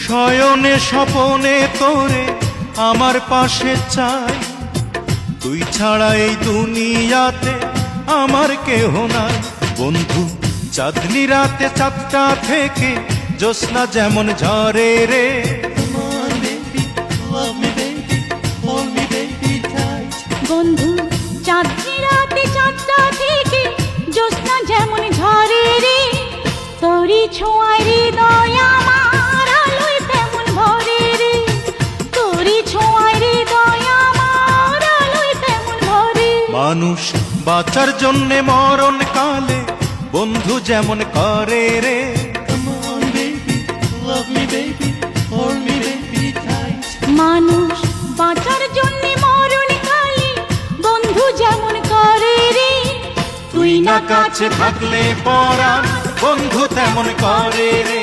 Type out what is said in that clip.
শয়নে স্বপনে তোরে আমার পাশে চাই, তুই ছাড়া এই দুনিয়াতে আমার কেহ নাই। বন্ধু চাঁদনি রাতে চাঁদটা থেকে জ্যোৎস্না যেমন ঝরে রে, বন্ধু চাঁদনি রাতে চাঁদটা থেকে জ্যোৎস্না যেমন ঝরে রে, তোরি ছোঁয়ায় হৃদয় আমার আলোয় তেমন ভরে রে, তোরি ছোঁয়ায় হৃদয় আমার আলোয় তেমন ভরে। মানুষ বাঁচার জন্যে মরণ কালে বন্ধু যেমন করে রে, মানুষ বাঁচার জন্য মরণ কালে বন্ধু যেমন করে রে, তুই না কাছে থাকলে পরাণ বন্ধু তেমন করে রে।